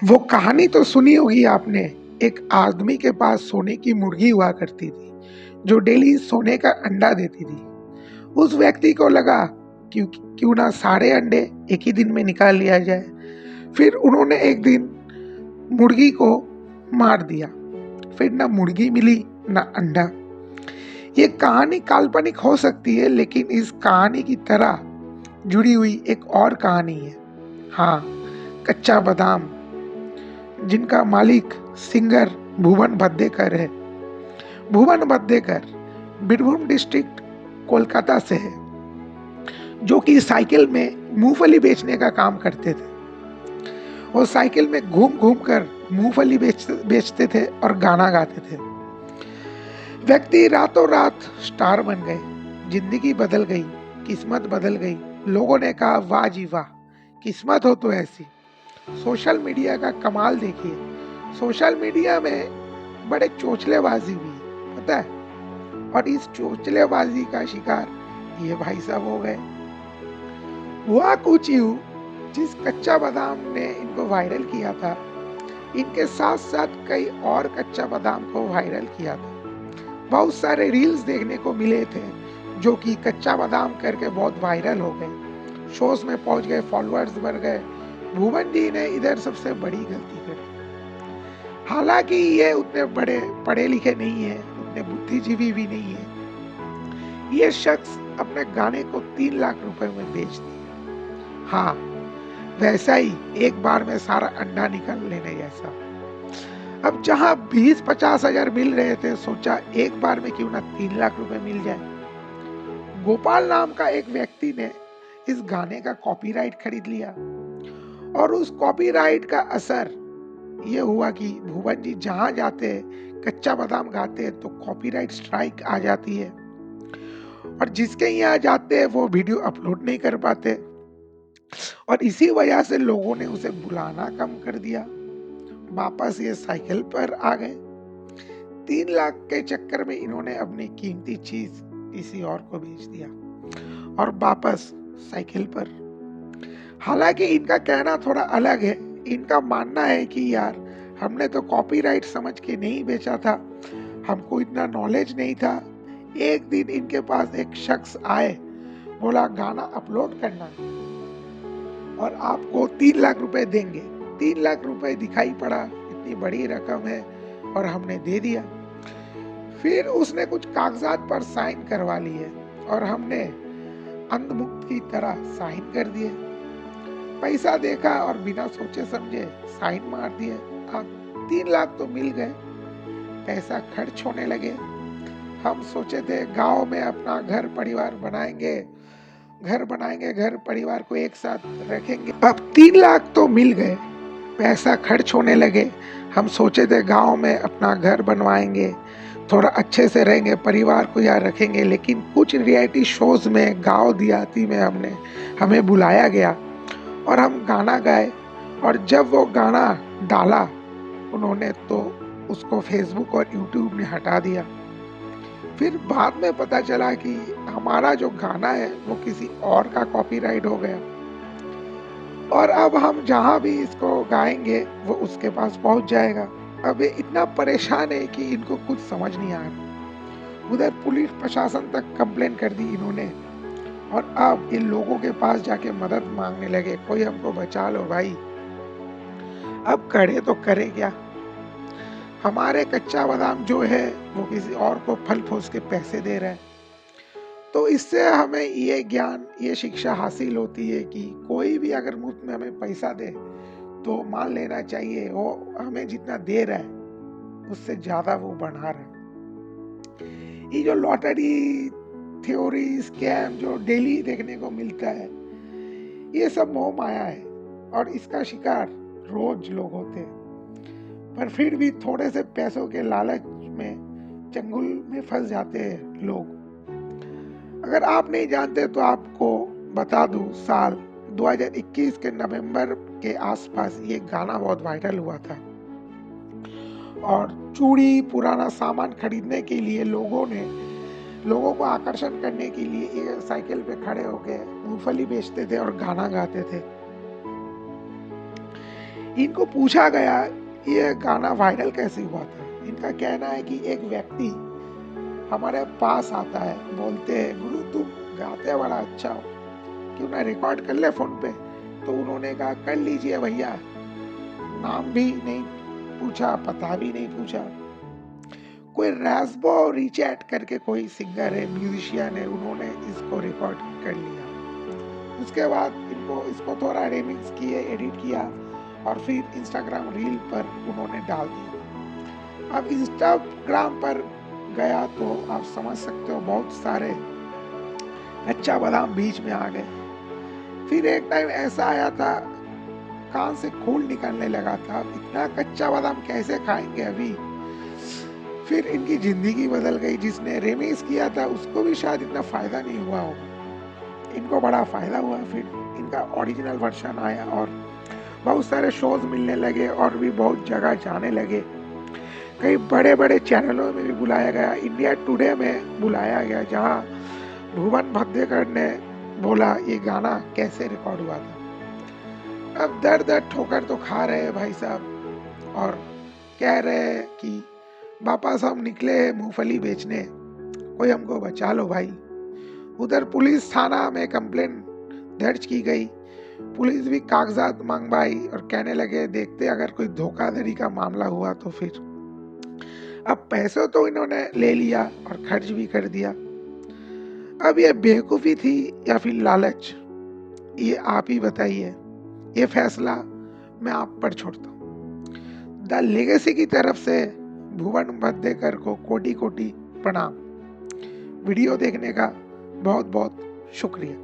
वो कहानी तो सुनी होगी आपने। एक आदमी के पास सोने की मुर्गी हुआ करती थी, जो डेली सोने का अंडा देती थी। उस व्यक्ति को लगा क्यों क्यों ना सारे अंडे एक ही दिन में निकाल लिया जाए। फिर उन्होंने एक दिन मुर्गी को मार दिया। फिर ना मुर्गी मिली ना अंडा। ये कहानी काल्पनिक हो सकती है, लेकिन इस कहानी की तरह जुड़ी हुई एक और कहानी है। हाँ, कच्चा बादाम, जिनका मालिक सिंगर भुवन बद्देकर है। भुवन बद्देकर बीरभूम डिस्ट्रिक्ट कोलकाता से है, जो कि साइकिल में मूंगफली बेचने का काम करते थे। वो साइकिल में घूम घूम कर मूंगफली बेचते थे और गाना गाते थे। व्यक्ति रातों रात स्टार बन गए, जिंदगी बदल गई, किस्मत बदल गई। लोगों ने कहा वाह जी वाह, किस्मत हो तो ऐसी। सोशल मीडिया का कमाल देखिए। सोशल मीडिया में बड़े चोचलेबाजी हुई, पता है। और इस चोचलेबाजी का शिकार ये भाई साहब हो गए। हुआ कुछ यूं, जिस कच्चा बादाम ने इनको वायरल किया था, इनके साथ साथ कई और कच्चा बादाम को वायरल किया था। बहुत सारे रील्स देखने को मिले थे, जो कि कच्चा बादाम करके बहुत वायरल हो गए, शोज में पहुंच गए, फॉलोअर्स बढ़ गए। भुवन जी ने इधर सबसे बड़ी गलती कर दी। हालांकि ये उतने बड़े पढ़े लिखे नहीं है, उतने बुद्धिजीवी भी नहीं है। ये शख्स अपने गाने को 3 लाख रुपए में बेच दिया। हाँ, वैसा ही एक बार में सारा अंडा निकल लेने जैसा। अब जहां 20-50 हजार मिल रहे थे, सोचा एक बार में क्यों ना 3 लाख रुपए मिल जाए। गोपाल नाम का एक व्यक्ति ने इस गाने का कॉपीराइट खरीद लिया, और उस कॉपीराइट का असर ये हुआ कि भुवन जी जहां जाते कच्चा बादाम गाते तो कॉपीराइट स्ट्राइक आ जाती है, और जिसके यहाँ जाते वो वीडियो अपलोड नहीं कर पाते, और इसी वजह से लोगों ने उसे बुलाना कम कर दिया। वापस ये साइकिल पर आ गए। 3 लाख के चक्कर में इन्होंने अपनी कीमती चीज किसी और को बेच दिया और वापस साइकिल पर। हालांकि इनका कहना थोड़ा अलग है। इनका मानना है कि यार, हमने तो कॉपीराइट समझ के नहीं बेचा था, हमको इतना नॉलेज नहीं था। एक दिन इनके पास एक शख्स आए, बोला गाना अपलोड करना और आपको 3 लाख रुपए देंगे। 3 लाख रुपए दिखाई पड़ा, इतनी बड़ी रकम है, और हमने दे दिया। फिर उसने कुछ कागजात पर साइन करवा लिए और हमने अंधमुक्त की तरह साइन कर दिए। पैसा देखा और बिना सोचे समझे साइन मार दिए। अब 3 लाख तो मिल गए, पैसा खर्च होने लगे। हम सोचे थे गांव में अपना घर परिवार बनाएंगे, घर परिवार को एक साथ रखेंगे। अब 3 लाख तो मिल गए, पैसा खर्च होने लगे। हम सोचे थे गांव में अपना घर बनवाएंगे, थोड़ा अच्छे से रहेंगे, परिवार को यहाँ रखेंगे। लेकिन कुछ रियलिटी शोज में गांव देहाती में हमें बुलाया गया और हम गाना गाए। और जब वो गाना डाला उन्होंने, तो उसको फेसबुक और यूट्यूब ने हटा दिया। फिर बाद में पता चला कि हमारा जो गाना है वो किसी और का कॉपीराइट हो गया, और अब हम जहां भी इसको गाएंगे वो उसके पास पहुंच जाएगा। अब ये इतना परेशान है कि इनको कुछ समझ नहीं आ रहा। उधर पुलिस प्रशासन तक कंप्लेन कर दी इन्होंने, और अब इन लोगों के पास जाके मदद मांगने लगे, कोई हमको बचा लो भाई। अब करे तो करे क्या। हमारे कच्चा बादाम जो है वो किसी और को फल फूस के पैसे दे रहे हैं। तो इससे हमें ये ज्ञान, ये शिक्षा हासिल होती है कि कोई भी अगर मुफ्त में हमें पैसा दे तो मान लेना चाहिए वो हमें जितना दे रहा है उससे ज्यादा वो बढ़ा रहा है। ये जो लॉटरी थ्योरी स्कैम जो डेली देखने को मिलता है, ये सब मोह माया है, और इसका शिकार रोज लोग होते हैं। पर फिर भी थोड़े से पैसों के लालच में चंगुल में फंस जाते हैं लोग। अगर आप नहीं जानते तो आपको बता दूं, साल 2021 के नवंबर के आसपास ये गाना बहुत वायरल हुआ था, और चूड़ी पुराना सामान खरीदने के लिए लोगों को आकर्षण करने के लिए ये साइकिल पे खड़े होकर मूंगफली बेचते थे और गाना गाते थे। इनको पूछा गया ये गाना वायरल कैसे हुआ था। इनका कहना है कि एक व्यक्ति हमारे पास आता है, बोलते हैं गुरु तुम गाते बड़ा अच्छा हो, क्यों ना रिकॉर्ड कर ले फोन पे। तो उन्होंने कहा कर लीजिए भैया। नाम भी नहीं पूछा, पता भी नहीं पूछा। कोई रैस्बो रिचैट करके कोई सिंगर है, म्यूजिशियन है, उन्होंने इसको रिकॉर्ड कर लिया। उसके बाद इनको इसको थोड़ा रिमिक्स किए, एडिट किया और फिर इंस्टाग्राम रील पर उन्होंने डाल दिया। अब इंस्टाग्राम पर गया तो आप समझ सकते हो बहुत सारे कच्चा बादाम बीच में आ गए। फिर एक टाइम ऐसा आया था कान से खून निकलने लगा था, इतना कच्चा बादाम कैसे खाएंगे अभी। फिर इनकी जिंदगी बदल गई। जिसने रिमिक्स किया था उसको भी शायद इतना फायदा नहीं हुआ होगा, इनको बड़ा फायदा हुआ। फिर इनका ओरिजिनल वर्जन आया और बहुत सारे शोज मिलने लगे और भी बहुत जगह जाने लगे। कई बड़े बड़े चैनलों में भी बुलाया गया, इंडिया टुडे में बुलाया गया, जहां भुवन भद्देकर ने बोला ये गाना कैसे रिकॉर्ड हुआ था। अब दर दर ठोकर तो खा रहे हैं भाई साहब और कह रहे हैं कि वापस हम निकले मूंगफली बेचने, कोई हमको बचा लो भाई। उधर पुलिस थाना में कंप्लेन दर्ज की गई, पुलिस भी कागजात मंगवाई और कहने लगे देखते अगर कोई धोखाधड़ी का मामला हुआ तो फिर। अब पैसे तो इन्होंने ले लिया और खर्च भी कर दिया। अब ये बेवकूफ़ी थी या फिर लालच, ये आप ही बताइए। ये फैसला मैं आप पर छोड़ता हूँ। द लेगेसी की तरफ से भुवन भद्देकर को कोटि कोटि प्रणाम। वीडियो देखने का बहुत बहुत शुक्रिया।